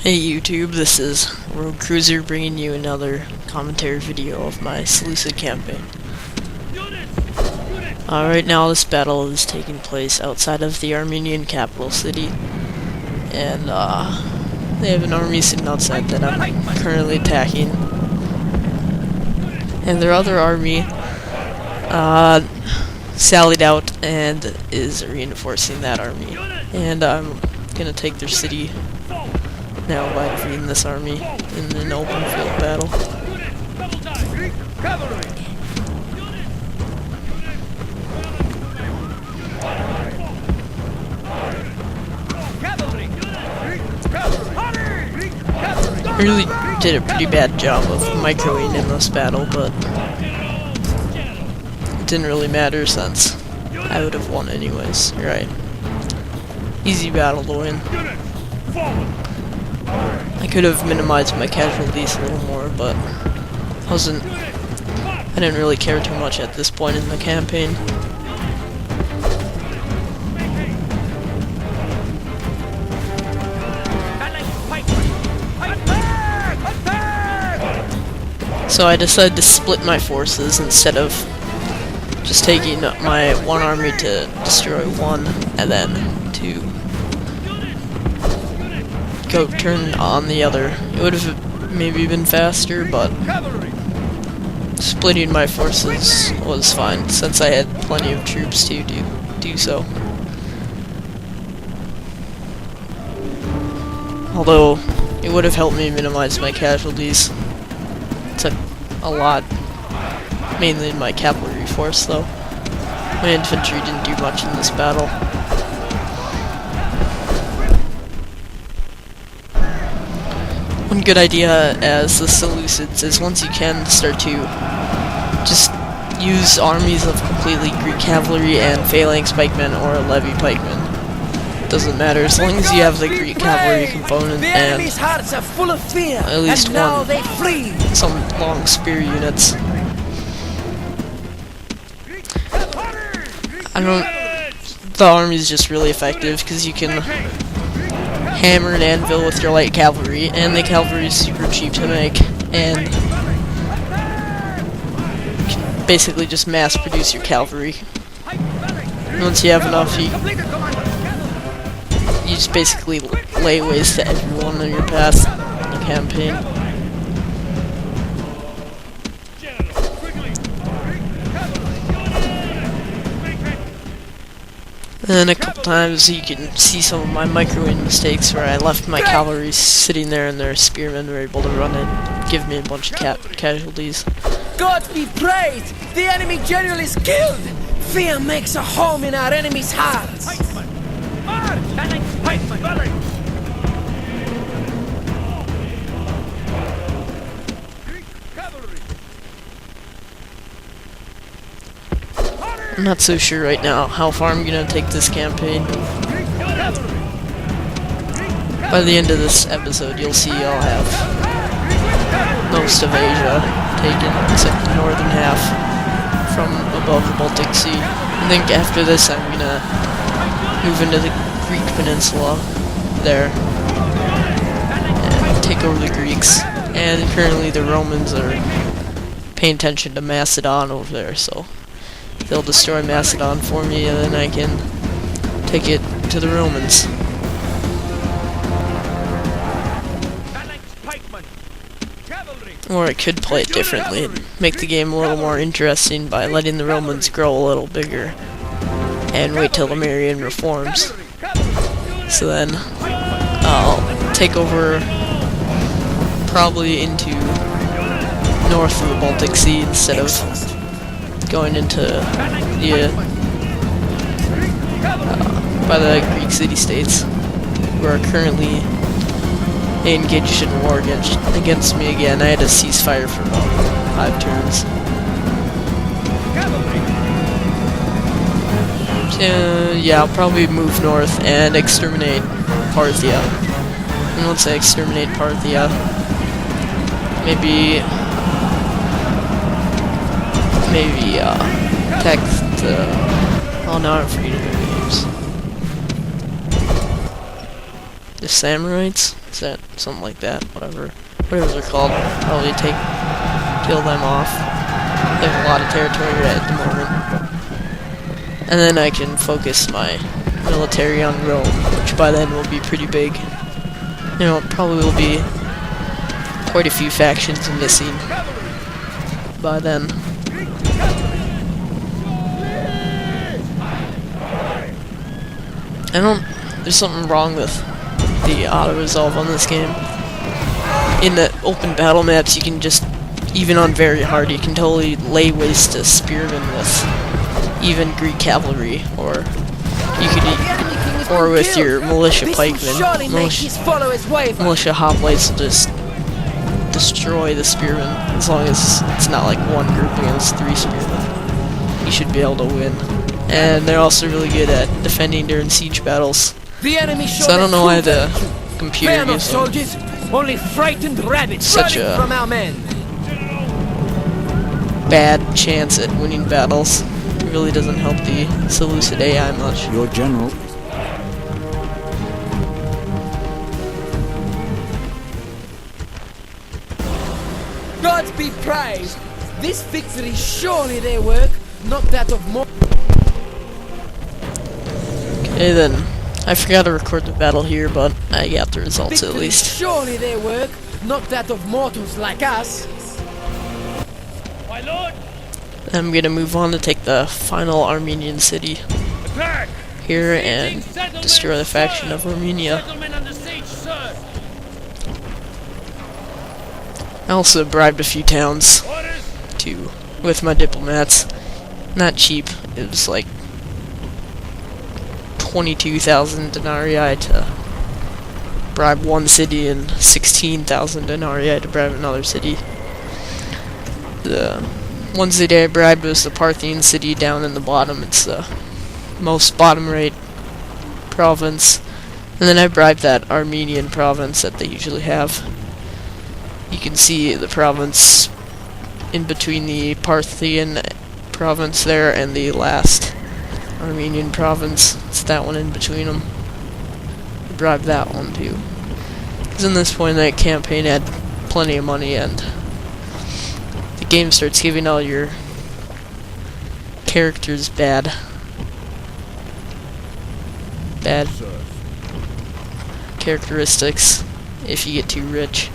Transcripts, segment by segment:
Hey YouTube, this is RoqueCruiser bringing you another commentary video of my Seleucid campaign. Right now this battle is taking place outside of the Armenian capital city, and they have an army sitting outside that I'm currently attacking. And their other army sallied out and is reinforcing that army. And I'm gonna take their city now by defeating this army in an open field battle. I really did a pretty bad job of microing in this battle, but it didn't really matter since I would have won anyways. Right. Easy battle to win. I could have minimized my casualties a little more, but I didn't really care too much at this point in the campaign. So I decided to split my forces instead of just taking my one army to destroy one and then to go turn on the other. It would have maybe been faster, but splitting my forces was fine since I had plenty of troops to do so. Although it would have helped me minimize my casualties. Took a lot, mainly in my cavalry force though. My infantry didn't do much in this battle. One good idea as the Seleucids is once you can start to just use armies of completely Greek cavalry and phalanx pikemen or levy pikemen. Doesn't matter as long as you have the Greek cavalry component and at least some long spear units. The army is just really effective because you can hammer and anvil with your light cavalry, and the cavalry is super cheap to make, and you can basically just mass produce your cavalry. Once you have enough, you just basically lay waste to everyone in your path in the campaign. And a couple times you can see some of my microwing mistakes where I left my cavalry sitting there and their spearmen were able to run in and give me a bunch of casualties. God be praised! The enemy general is killed! Fear makes a home in our enemies' hearts! I'm not so sure right now how far I'm gonna take this campaign. By the end of this episode, you'll see I'll have most of Asia taken, except the northern half from above the Baltic Sea. I think after this I'm gonna move into the Greek peninsula there and take over the Greeks. And currently the Romans are paying attention to Macedon over there, so they'll destroy Macedon for me, and then I can take it to the Romans. Or I could play it differently and make the game a little more interesting by letting the Romans grow a little bigger and wait till the Marian reforms. So then I'll take over probably into north of the Baltic Sea instead of going into the by the Greek city-states, who are currently engaged in war against me again. I had to cease fire for about 5 turns. Yeah, I'll probably move north and exterminate Parthia. And once I exterminate Parthia, maybe text, oh no, I'm forgetting their names. the Samurites? Is that something like that? Whatever they're called. Probably kill them off. They have a lot of territory at the moment. And then I can focus my military on Rome, which by then will be pretty big. You know, it probably will be quite a few factions missing by then. There's something wrong with the auto-resolve on this game. In the open battle maps, you can just, even on very hard, you can totally lay waste to spearmen with even Greek cavalry, or you could, or with your militia pikemen. Militia hoplites will just destroy the spearmen, as long as it's not like one group against 3 spearmen. You should be able to win. And they're also really good at defending during siege battles. So I don't know why the computer gives soldiers, only frightened rabbits such a from our men. bad chance at winning battles. It really doesn't help the Seleucid AI much. Your general. Gods be praised! This victory is surely their work, not that of more. Okay then, I forgot to record the battle here, but I got the results at least. Surely their work, not that of mortals like us. My lord! I'm gonna move on to take the final Armenian city Attack! here and destroy the faction of Armenia. Settlement under siege, sir! I also bribed a few towns Orders! with my diplomats. Not cheap. It was like 22,000 denarii to bribe one city and 16,000 denarii to bribe another city. The one city I bribed was the Parthian city down in the bottom. It's the most bottom-rate province. And then I bribed that Armenian province that they usually have. You can see the province in between the Parthian province there and the last Armenian province. It's that one in between them. I bribed that one too. Because in this point in that campaign I had plenty of money, and the game starts giving all your characters bad characteristics if you get too rich,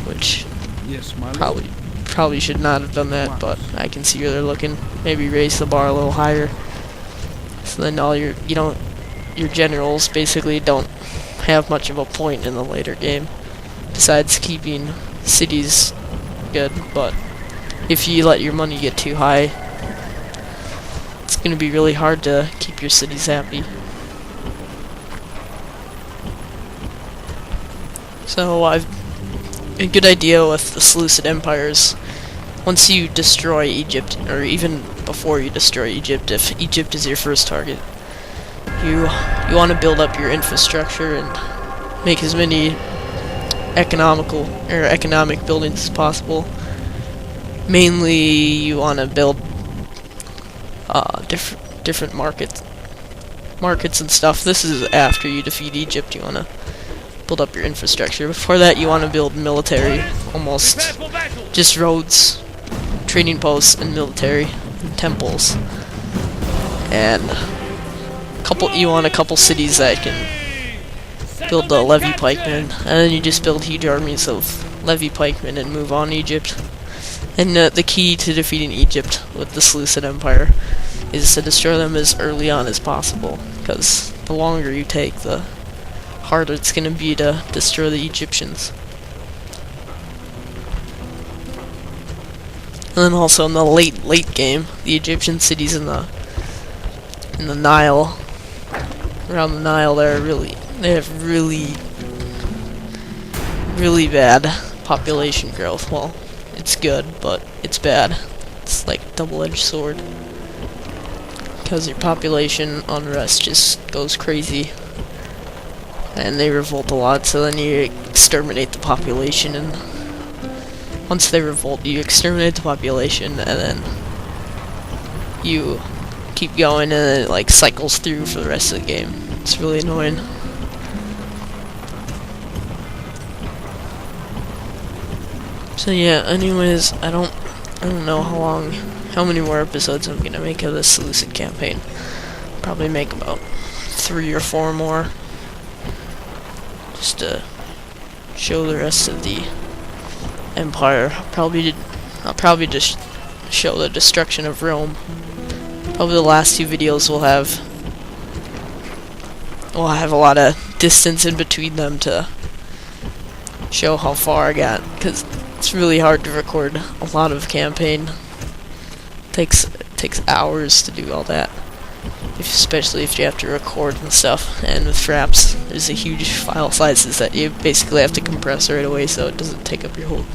which Yes, my lord. probably should not have done that, but I can see where they're looking. Maybe raise the bar a little higher. So then all your generals basically don't have much of a point in the later game, besides keeping cities good. But if you let your money get too high, it's going to be really hard to keep your cities happy. So a good idea with the Seleucid empires, once you destroy Egypt, or even before you destroy Egypt, if Egypt is your first target, you want to build up your infrastructure and make as many economic buildings as possible. Mainly, you want to build different markets and stuff. This is after you defeat Egypt. You want to build up your infrastructure. Before that, you want to build military, almost just roads, trading posts, and military, and temples. And you want a couple cities that can build the levy pikemen, and then you just build huge armies of levy pikemen and move on Egypt. And the key to defeating Egypt with the Seleucid Empire is to destroy them as early on as possible, because the longer you take, the harder it's going to be to destroy the Egyptians. And then also in the late game, the Egyptian cities in the Nile, around the Nile, they have really bad population growth. Well, it's good, but it's bad. It's like a double-edged sword, because your population unrest just goes crazy, and they revolt a lot. So then you exterminate the population, and once they revolt, you exterminate the population, and then you keep going, and then it like cycles through for the rest of the game. It's really annoying. So yeah, anyways, I don't know how many more episodes I'm gonna make of this Seleucid campaign. Probably make about 3 or 4 more, just to show the rest of the empire. I'll probably just show the destruction of Rome. Probably the last 2 videos will have a lot of distance in between them to show how far I got, because it's really hard to record a lot of campaign. Takes hours to do all that, especially if you have to record and stuff. And with Fraps, there's a huge file sizes that you basically have to compress right away, so it doesn't take up your whole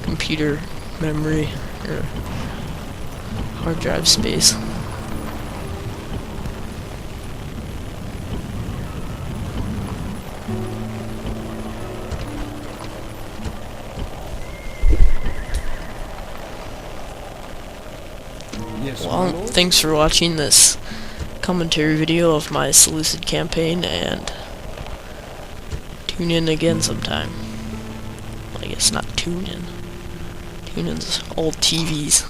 computer memory or hard drive space. Well, thanks for watching this commentary video of my Seleucid campaign, and tune in again sometime. Well, I guess not tune in. Tune in's old TVs.